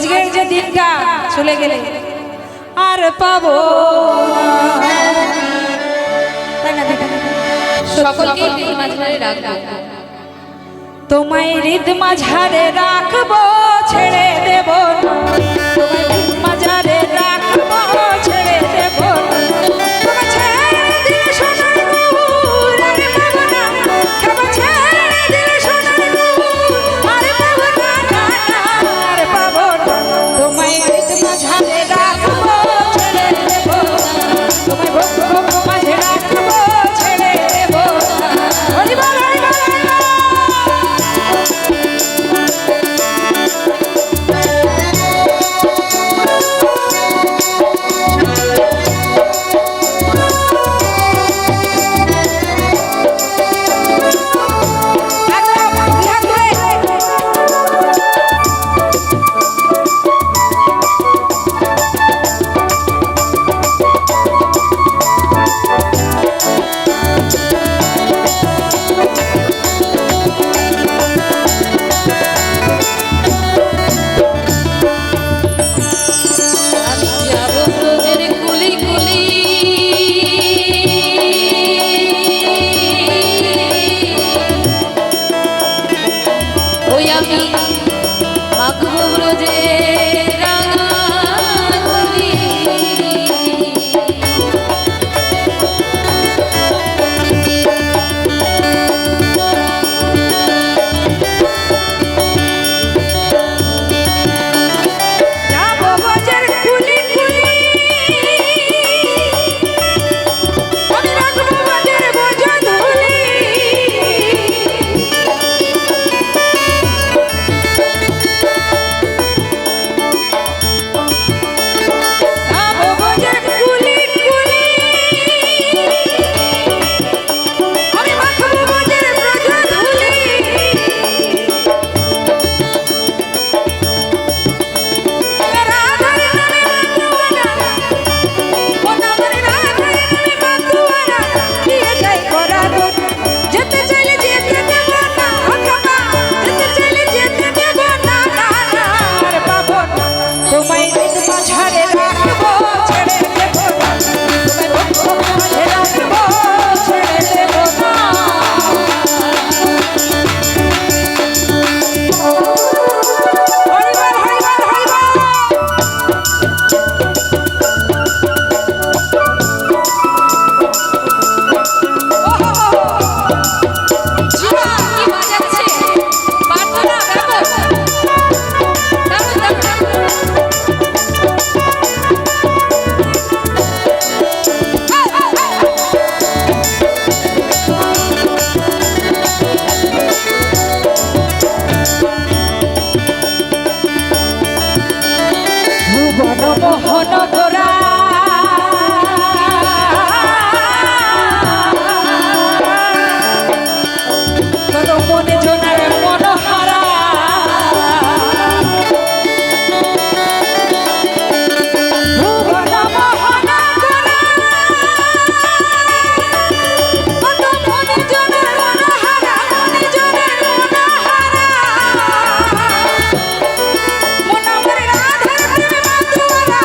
আজকের যে দিনটা চলে গেলে আর পাবো না। তাই না দিদি? সকলকে হৃদ মাঝারে রাখবো, তোমায় হৃদ মাঝারে রাখবো, ছেড়ে দেব না। তোমায় হৃদ মাঝারে রাখবো, ছেড়ে দেব না। তোমায় ছেড়ে দিলে সোনার গুড় আর পাবো না। তোমায় ছেড়ে দিলে সোনার গুড় আর পাবো না, আর পাবো না। তোমায় হৃদ মাঝারে রাখবো, ছেড়ে দেব না। তোমায় বুক মাঝে রাখবো, ছেড়ে দেব না। হরি বল, হরি বল, হরি বল। আমি যাবো ব্রজের কুলি কুলি, ওই আমি মাখবো ব্রজের রাঙা ধুলি। যাবো বাজার কুলি কুলি, আমি রাখবো বাজার বোঝা ধুলি। যাবো বাজার কুলি কুলি, আমি রাখবো বাজার বোঝা ধুলি। রাধার নামে বাঁধুয়ানা, ও নামের রাধার নামে বাঁধুয়ানা, দিয়ে যাই করা দোর। যেতে চাইলে যেতে দেব না, আকাবা, যেতে চাইলে যেতে দেব না, আর পাবো না। তোমায় হৃদ মাঝারে রাখবো, ছেড়ে দেব না। তোমায় বুক মাঝে রাখবো, ছেড়ে দেব না। হরি বল, হরি বল, হরি বল। আহা, কি বাজাচ্ছে! পারতো না, দেখো। দারুণ, দারুণ, দারুণ। ভুবন মোহন গোরা, তোর মনে জোনার মনোহারা। ভুবন মোহন গোরা, তোর মনে জোনার মনোহারা, মনে জোনার মনোহারা। মন আমার রাধার প্রেমে বাঁধুয়ানা,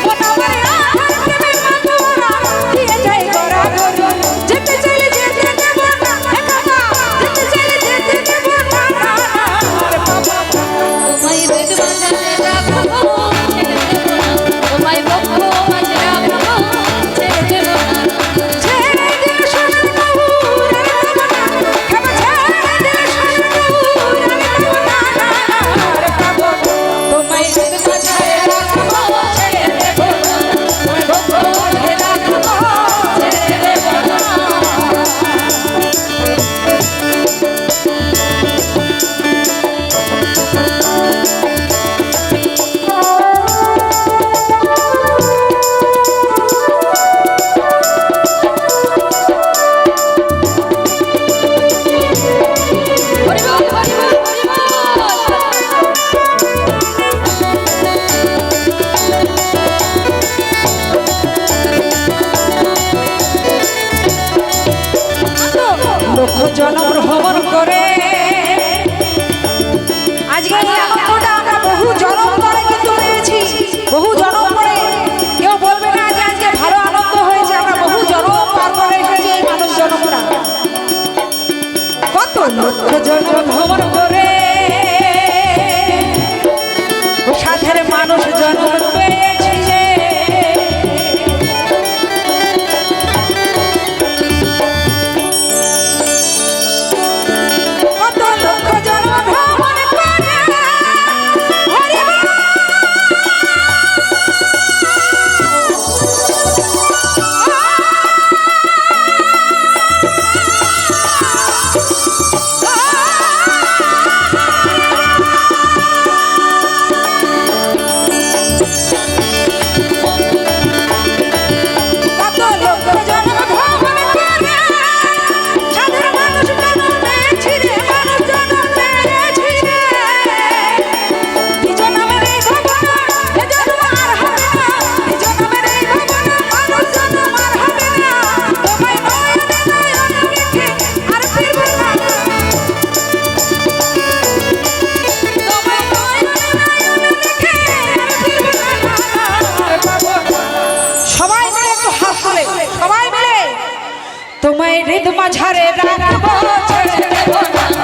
মন আমার রাধার প্রেমে বাঁধুয়ানা, দিয়ে যাই করা দোর। যেতে চাইলে যেতে দেব না, একাবা, যেতে চাইলে যেতে দেব না, আর পাবো না। তোমায় হৃদ মাঝারে রাখবো, ছেড়ে দেব না। তোমায় বুক মাঝে রাখবো, ছেড়ে দেব না। ছেড়ে দিলে সোনার গুড় আর পাবো না। খাবো ছেড়ে দিলে সোনার গুড় আর পাবো না, আর পাবো না। তোমায় হৃদ মাঝারে রাখবো, ছেড়ে দেব না। তোমায় বুক মাঝে রাখবো, ছেড়ে দেব না। জন্ম পেয়েছি রে কত লক্ষ জন্ম ভ্রমণ করে হরি বল। কত লক্ষ জন্ম ভ্রমণ করে সাধুর মানুষ জন্মেছি রে মানুষ জন্মেছি রে নিজ নামের এই ভবন এ জন্ম আর হবে না নিজ নামের এই ভবন মানুষ জন্ম আর হবে না তোমায় নয়নে নয়ন রেখে আর ফিরব না তোমায় নয়নে নয়ন রেখে আর ফিরব না সবাই মিলে একটু হাত তুলে সবাই মিলে তোমায় হৃদ মাঝারে রাখবো ছেড়ে দেব না